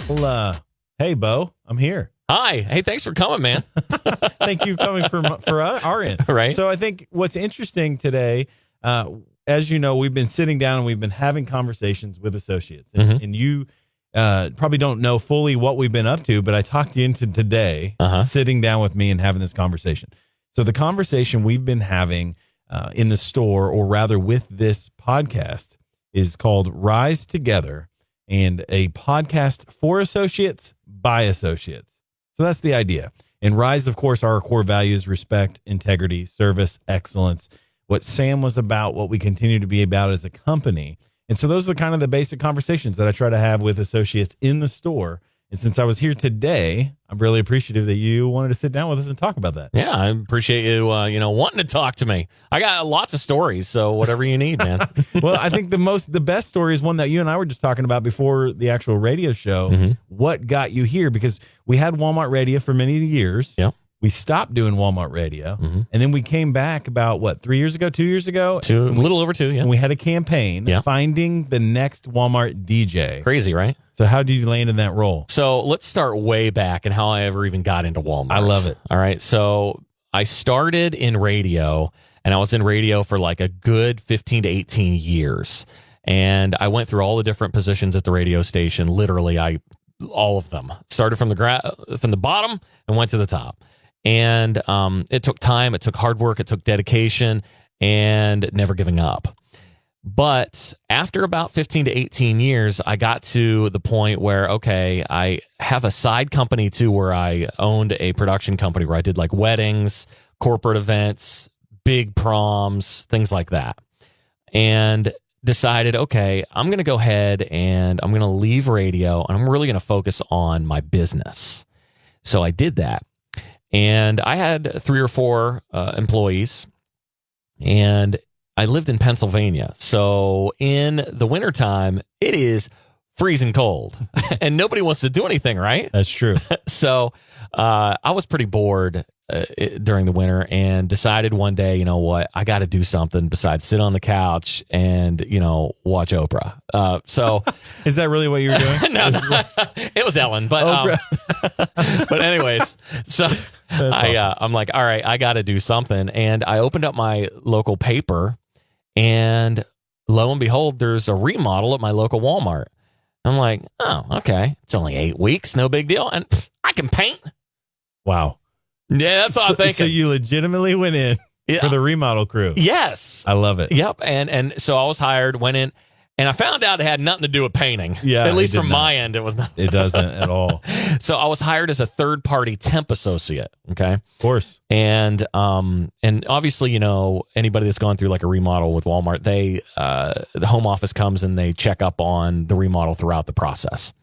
Well, hey, Bo, I'm here. Hi. Hey, thanks for coming, man. Thank you for coming for our end. Right. So I think what's interesting today, as you know, we've been sitting down and we've been having conversations with associates. And you probably don't know fully what we've been up to, but I talked you into today sitting down with me and having this conversation. So the conversation we've been having in the store, or rather with this podcast, is called Rise Together, and a podcast for associates by associates. So that's the idea. And Rise, of course, our core values: respect, integrity, service, excellence. What Sam was about, what we continue to be about as a company. And so those are kind of the basic conversations that I try to have with associates in the store. And since I was here today, I'm really appreciative that you wanted to sit down with us and talk about that. Yeah, I appreciate you, wanting to talk to me. I got lots of stories, so whatever you need, man. Well, I think the best story is one that you and I were just talking about before the actual radio show. What got you here? Because we had Walmart Radio for many years. Yeah. We stopped doing Walmart Radio, and then we came back about, 2 years ago? A little over 2, yeah. And we had a campaign, finding the next Walmart DJ. Crazy, right? So how did you land in that role? So let's start way back and how I ever even got into Walmart. I love it. All right. So I started in radio, and I was in radio for like a good 15 to 18 years. And I went through all the different positions at the radio station. Literally, all of them. Started from the bottom and went to the top. And it took time, it took hard work, it took dedication, and never giving up. But after about 15 to 18 years, I got to the point where, okay, I have a side company too, where I owned a production company where I did like weddings, corporate events, big proms, things like that. And decided, okay, I'm going to go ahead and I'm going to leave radio, and I'm really going to focus on my business. So I did that. And I had 3 or 4 employees, and I lived in Pennsylvania. So in the wintertime, it is freezing cold and nobody wants to do anything, right? That's true. So I was pretty bored during the winter, and decided one day, you know what, I got to do something besides sit on the couch and, watch Oprah. So is that really what you were doing? No, it was Ellen, but but anyways, so awesome. I'm like, all right, I got to do something. And I opened up my local paper, and lo and behold, there's a remodel at my local Walmart. I'm like, oh, okay. It's only 8 weeks. No big deal. And I can paint. Wow. Yeah, that's what I'm thinking. So you legitimately went in for the remodel crew. Yes. I love it. Yep. And so I was hired, went in, and I found out it had nothing to do with painting. Yeah. At least from my end, it was not. It doesn't at all. So I was hired as a third-party temp associate. Okay. Of course. And obviously, anybody that's gone through like a remodel with Walmart, the home office comes and they check up on the remodel throughout the process.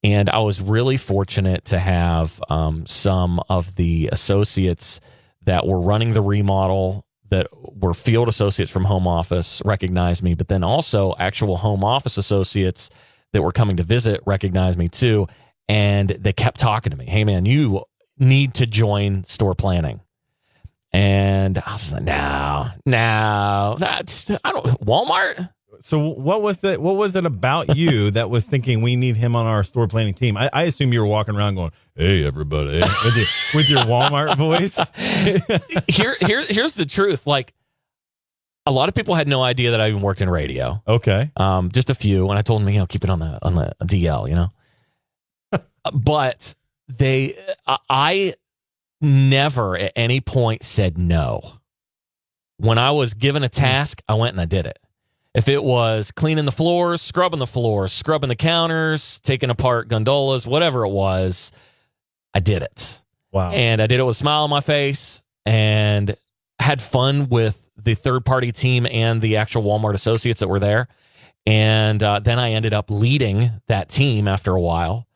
And I was really fortunate to have some of the associates that were running the remodel, that were field associates from home office, recognize me, but then also actual home office associates that were coming to visit recognized me too. And they kept talking to me. Hey, man, you need to join store planning. And I was like, no, I don't, Walmart? So what was it about you that was thinking we need him on our store planning team? I assume you were walking around going, hey, everybody, with your Walmart voice. Here's the truth. Like, a lot of people had no idea that I even worked in radio. Okay. Just a few. And I told them, keep it on the DL, But I never at any point said no. When I was given a task, I went and I did it. If it was cleaning the floors, scrubbing the counters, taking apart gondolas, whatever it was, I did it. Wow. And I did it with a smile on my face, and had fun with the third-party team and the actual Walmart associates that were there. And then I ended up leading that team after a while.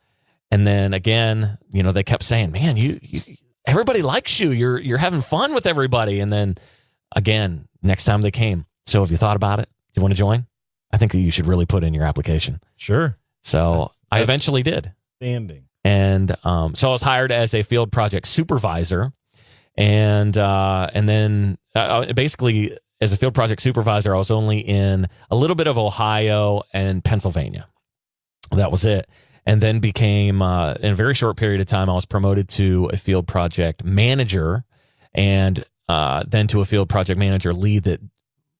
And then again, they kept saying, man, you everybody likes you. You're having fun with everybody. And then again, next time they came, so have you thought about it? Do you want to join? I think that you should really put in your application. Sure. So I eventually did. Standing. And so I was hired as a field project supervisor, and then basically as a field project supervisor, I was only in a little bit of Ohio and Pennsylvania. That was it. and then became, in a very short period of time, I was promoted to a field project manager, and then to a field project manager lead that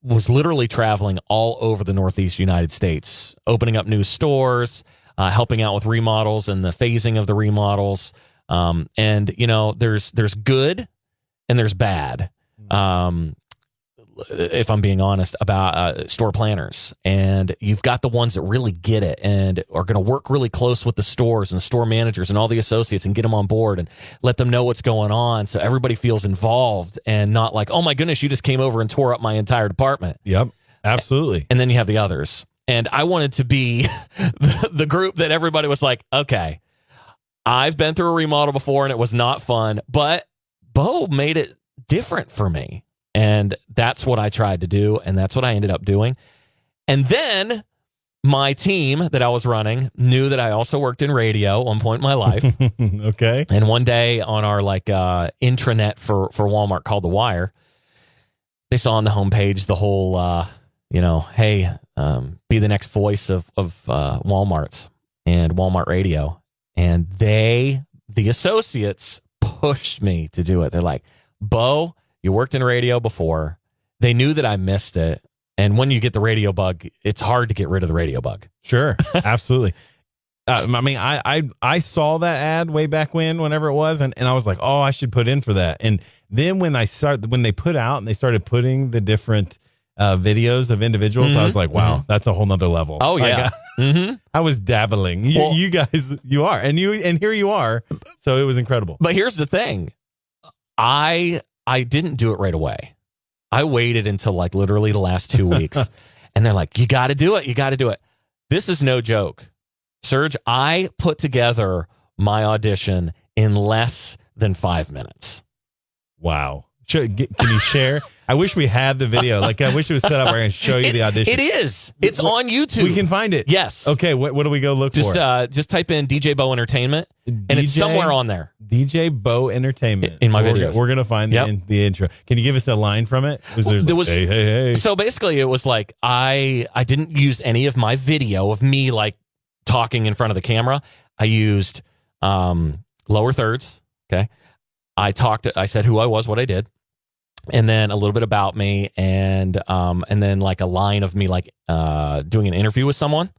was literally traveling all over the Northeast United States, opening up new stores, helping out with remodels and the phasing of the remodels. And, you know, there's good and there's bad. If I'm being honest about store planners, and you've got the ones that really get it and are going to work really close with the stores and the store managers and all the associates and get them on board and let them know what's going on, so everybody feels involved and not like, oh my goodness, you just came over and tore up my entire department. Yep, absolutely. And then you have the others, and I wanted to be the group that everybody was like, okay, I've been through a remodel before and it was not fun, but Bo made it different for me. And that's what I tried to do, and that's what I ended up doing. And then my team that I was running knew that I also worked in radio at one point in my life. Okay. And one day on our intranet for Walmart called The Wire, they saw on the homepage the whole, hey, be the next voice of Walmart's and Walmart Radio. And the associates pushed me to do it. They're like, Bo, you worked in radio before. They knew that I missed it. And when you get the radio bug, it's hard to get rid of the radio bug. Sure. Absolutely. I saw that ad way back whenever it was, and I was like, oh, I should put in for that. And then when they put out and they started putting the different videos of individuals, I was like, wow, that's a whole nother level. Oh, yeah. I was dabbling. You guys, you are. And here you are. So it was incredible. But here's the thing. I didn't do it right away. I waited until literally the last 2 weeks. And they're like, you got to do it. You got to do it. This is no joke. Serge, I put together my audition in less than 5 minutes. Wow. Can you share? I wish we had the video. I wish it was set up where I can show you the audition. It is. It's on YouTube. We can find it. Yes. Okay. What do we go look for? Just type in DJ Bo Entertainment, and it's somewhere on there. DJ Bo Entertainment. In my videos. We're going to find the intro. Can you give us a line from it? Hey. So basically, it was I didn't use any of my video of me talking in front of the camera. I used lower thirds. Okay. I said who I was, what I did. And then a little bit about me, and then a line of me doing an interview with someone,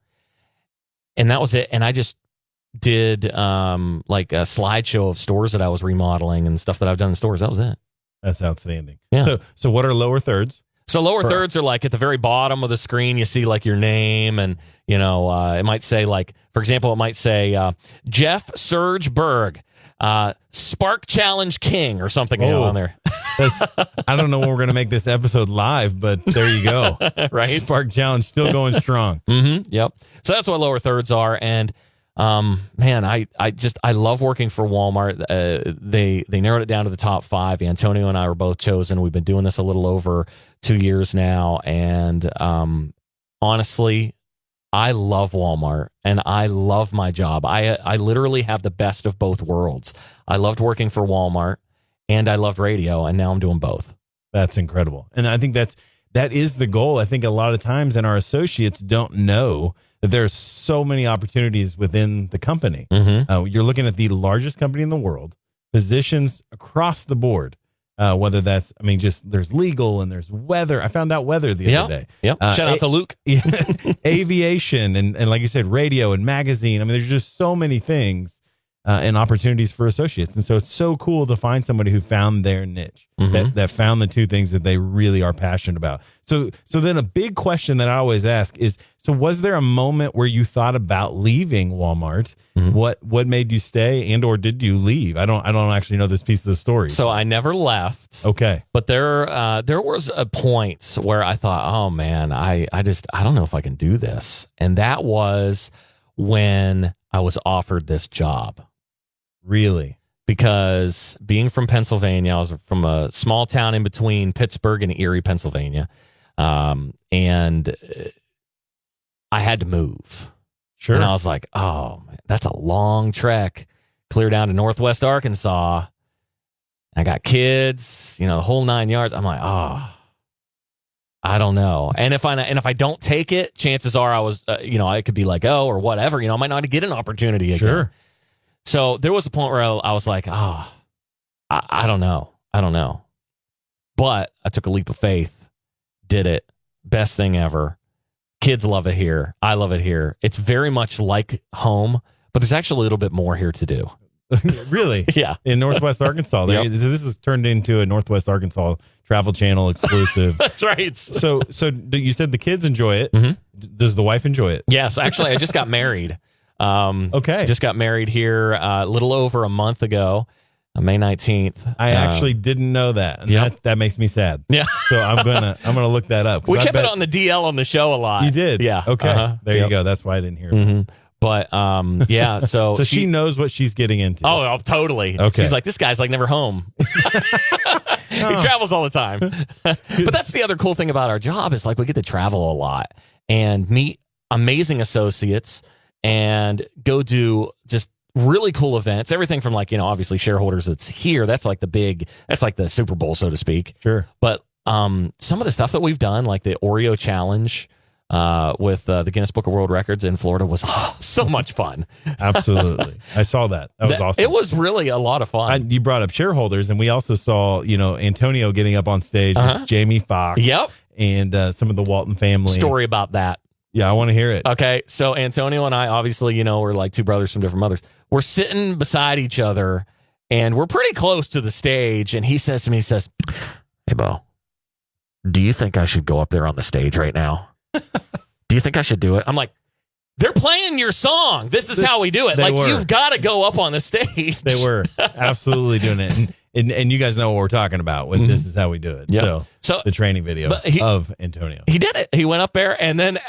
and that was it. And I just did a slideshow of stores that I was remodeling and stuff that I've done in stores. That was it. That's outstanding. Yeah. So what are lower thirds? So lower thirds are at the very bottom of the screen. You see your name, and it might say for example, it might say Jeff Serge Berg, Spark Challenge King or something on there. I don't know when we're going to make this episode live, but there you go. Right? Spark Challenge still going strong. Yep. So that's what lower thirds are. And man, I love working for Walmart. They narrowed it down to the top 5. Antonio and I were both chosen. We've been doing this a little over 2 years now. And honestly, I love Walmart and I love my job. I literally have the best of both worlds. I loved working for Walmart and I loved radio, and now I'm doing both. That's incredible. And I think that is the goal. I think a lot of times, and our associates don't know that there's so many opportunities within the company. You're looking at the largest company in the world, positions across the board. Whether that's, there's legal and there's weather. I found out weather the other day. Yep. Shout out to Luke. Aviation and like you said, radio and magazine. There's just so many things and opportunities for associates. And so it's so cool to find somebody who found their niche, that found the two things that they really are passionate about. So then a big question that I always ask is, so was there a moment where you thought about leaving Walmart? What made you stay, and or did you leave? I don't actually know this piece of the story. So I never left. Okay. But there was a point where I thought, oh man, I don't know if I can do this. And that was when I was offered this job. Really? Because being from Pennsylvania, I was from a small town in between Pittsburgh and Erie, Pennsylvania. And I had to move. Sure. And I was like, oh, man, that's a long trek, clear down to Northwest Arkansas. I got kids, the whole 9 yards. I'm like, oh, I don't know. And if I don't take it, chances are I could be like, oh, or whatever. I might not get an opportunity again. Sure. So there was a point where I was like, I don't know. I don't know. But I took a leap of faith, did it. Best thing ever. Kids love it here. I love it here. It's very much like home, but there's actually a little bit more here to do. Really? Yeah. In Northwest Arkansas. Yep. This is turned into a Northwest Arkansas Travel Channel exclusive. That's right. So you said the kids enjoy it. Mm-hmm. Does the wife enjoy it? Yes. Actually, I just got married. Okay. Just got married here a little over a month ago, May 19th. I actually didn't know that. And Yep. that makes me sad. Yeah. So I'm gonna look that up. We kept it on the DL on the show a lot. You did? Yeah. Okay. Uh-huh. There you go. That's why I didn't hear it. Mm-hmm. But yeah, so So she knows what she's getting into. Oh, totally. Okay. She's like, this guy's like never home. He travels all the time. But that's the other cool thing about our job is like we get to travel a lot and meet amazing associates and go do just really cool events. Everything from like, obviously shareholders that's here. That's like the Super Bowl, so to speak. Sure. But some of the stuff that we've done, like the Oreo Challenge, with the Guinness Book of World Records in Florida was so much fun. Absolutely. I saw that. That was awesome. It was really a lot of fun. You brought up shareholders, and we also saw, Antonio getting up on stage with Jamie Foxx. Yep. And some of the Walton family. Story about that. Yeah, I want to hear it. Okay, so Antonio and I, obviously, we're like two brothers from different mothers. We're sitting beside each other, and we're pretty close to the stage, and he says to me, hey, Bo, do you think I should go up there on the stage right now? Do you think I should do it? I'm like, they're playing your song. This is how we do it. Like, you've got to go up on the stage. They were absolutely doing it. And you guys know what we're talking about with This Is How We Do It. Yep. So the training video of Antonio. He did it. He went up there, and then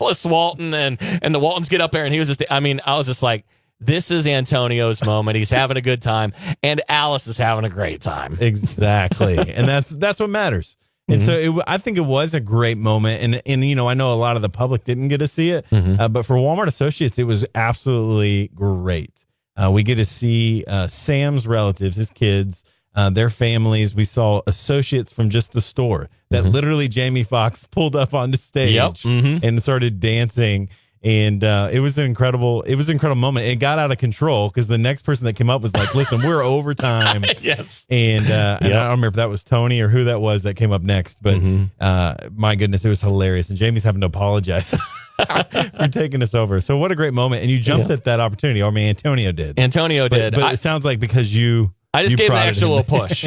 Alice Walton and the Waltons get up there, and he was just, I was just like, this is Antonio's moment. He's having a good time, and Alice is having a great time. Exactly. And that's what matters. And so I think it was a great moment. And I know a lot of the public didn't get to see it, but for Walmart Associates, it was absolutely great. We get to see Sam's relatives, his kids, their families. We saw associates from just the store that literally Jamie Foxx pulled up on the stage and started dancing. And it was an incredible moment. It got out of control because the next person that came up was like, listen, we're overtime. Yes. And I don't remember if that was Tony or who that was that came up next. But my goodness, it was hilarious. And Jamie's having to apologize for taking us over. So what a great moment. And you jumped at that opportunity. I mean, Antonio did. Antonio did. But it sounds like because I just gave him an extra little push.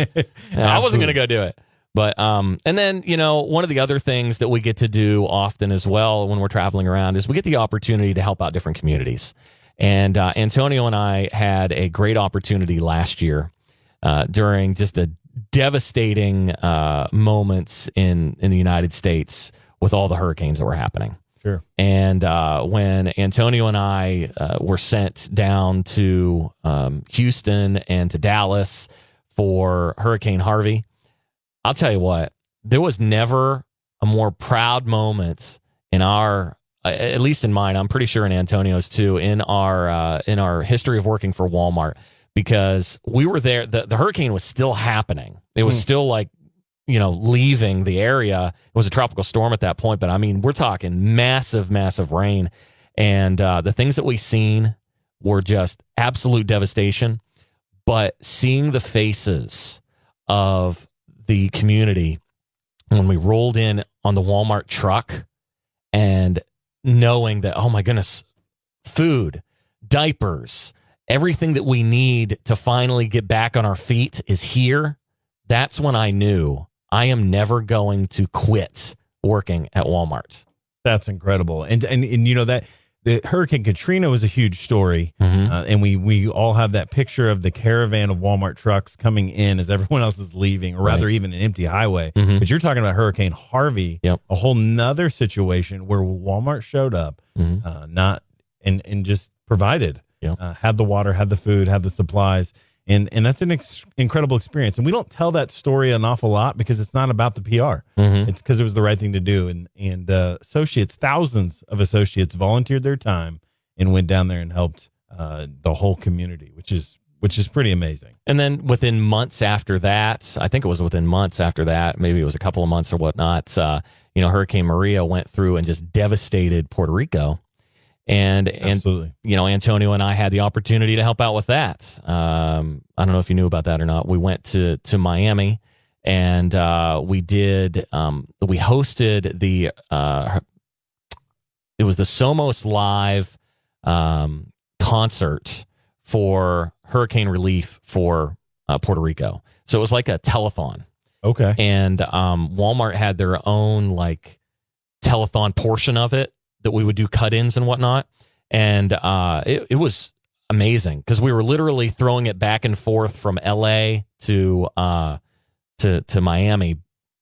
I wasn't going to go do it. But, and then, one of the other things that we get to do often as well when we're traveling around is we get the opportunity to help out different communities. And Antonio and I had a great opportunity last year during just the devastating moments in the United States with all the hurricanes that were happening. Sure. And when Antonio and I were sent down to Houston and to Dallas for Hurricane Harvey, I'll tell you what, there was never a more proud moment in our, at least in mine, I'm pretty sure in Antonio's too, in our history of working for Walmart, because we were there. The hurricane was still happening. It was still like, leaving the area. It was a tropical storm at that point, but I mean, we're talking massive, massive rain. And the things that we seen were just absolute devastation. But seeing the faces of the community when we rolled in on the Walmart truck and knowing that, oh my goodness, food, diapers, everything that we need to finally get back on our feet is here. That's when I knew I am never going to quit working at Walmart. That's incredible. And that the Hurricane Katrina was a huge story. And we all have that picture of the caravan of Walmart trucks coming in as everyone else is leaving, or rather even an empty highway. But you're talking about Hurricane Harvey, a whole nother situation where Walmart showed up, and just provided, had the water, had the food, had the supplies. And that's an incredible experience. And we don't tell that story an awful lot because it's not about the PR. It's because it was the right thing to do. And associates, thousands of associates volunteered their time and went down there and helped the whole community, which is which is pretty amazing. And then within months after that, I think it was within months after that, maybe it was a couple of months or whatnot, Hurricane Maria went through and just devastated Puerto Rico. Absolutely. Antonio and I had the opportunity to help out with that. I don't know if you knew about that or not. We went to Miami and we hosted it was the Somos Live concert for hurricane relief for Puerto Rico. So it was like a telethon. Okay. And Walmart had their own like telethon portion of it that we would do cut-ins and whatnot. And it was amazing because we were literally throwing it back and forth from LA to Miami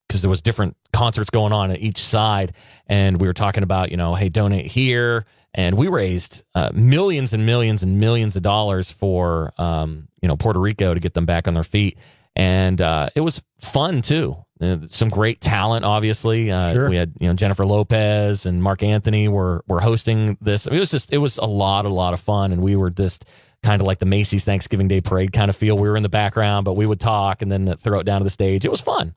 because there was different concerts going on at each side. And we were talking about, hey, donate here. And we raised millions and millions and millions of dollars for, Puerto Rico to get them back on their feet. And it was fun, too. Some great talent, obviously. Sure. We had, Jennifer Lopez and Mark Anthony were hosting this. I mean, it was a lot of fun. And we were just kind of like the Macy's Thanksgiving Day Parade kind of feel. We were in the background, but we would talk and then throw it down to the stage. It was fun.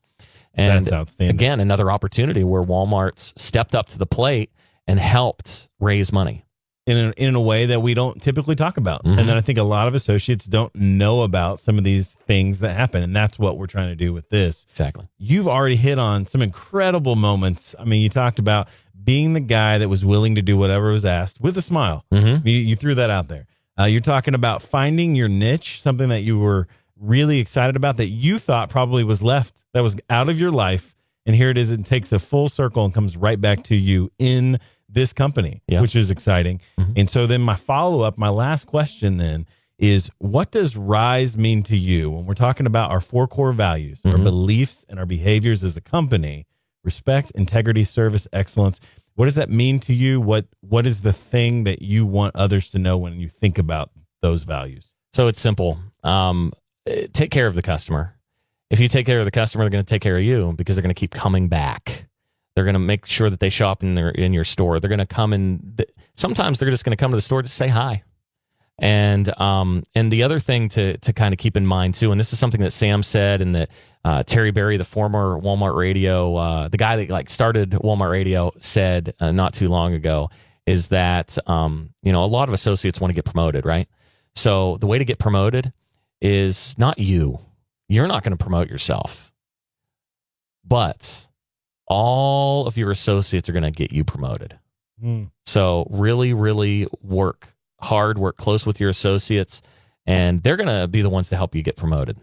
And that's outstanding. Again, another opportunity where Walmart's stepped up to the plate and helped raise money. In a way that we don't typically talk about. Mm-hmm. And then I think a lot of associates don't know about some of these things that happen. And that's what we're trying to do with this. Exactly. You've already hit on some incredible moments. I mean, you talked about being the guy that was willing to do whatever was asked with a smile. Mm-hmm. You threw that out there. You're talking about finding your niche, something that you were really excited about that you thought probably was left, that was out of your life. And here it is. It takes a full circle and comes right back to you in this company, which is exciting. Mm-hmm. And so then my follow-up, my last question then is, what does RISE mean to you when we're talking about our 4 core values, our beliefs and our behaviors as a company: respect, integrity, service, excellence? What does that mean to you? What is the thing that you want others to know when you think about those values? So it's simple. Take care of the customer. If you take care of the customer, they're going to take care of you because they're going to keep coming back. They're going to make sure that they shop in your store. They're going to come and sometimes they're just going to come to the store to say hi. And the other thing to kind of keep in mind too, and this is something that Sam said, and that Terry Berry, the former Walmart Radio, the guy that started Walmart Radio, said not too long ago, is that a lot of associates want to get promoted, right? So the way to get promoted is not you. You're not going to promote yourself, but all of your associates are going to get you promoted. So really, really work hard, work close with your associates, and they're going to be the ones to help you get promoted.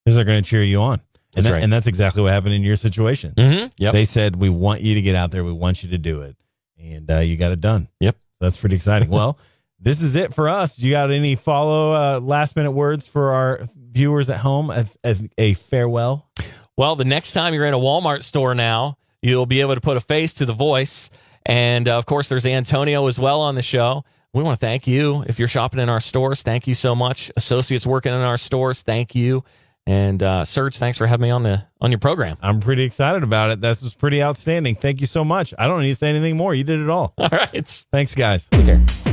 Because they're going to cheer you on. That's right. And that's exactly what happened in your situation. Mm-hmm. Yep. They said, we want you to get out there. We want you to do it. And you got it done. Yep. That's pretty exciting. Well, this is it for us. You got any last minute words for our viewers at home as a farewell? Well, the next time you're in a Walmart store now, you'll be able to put a face to the voice. And, of course, there's Antonio as well on the show. We want to thank you. If you're shopping in our stores, thank you so much. Associates working in our stores, thank you. And, Serge, thanks for having me on your program. I'm pretty excited about it. This was pretty outstanding. Thank you so much. I don't need to say anything more. You did it all. All right. Thanks, guys. Take care.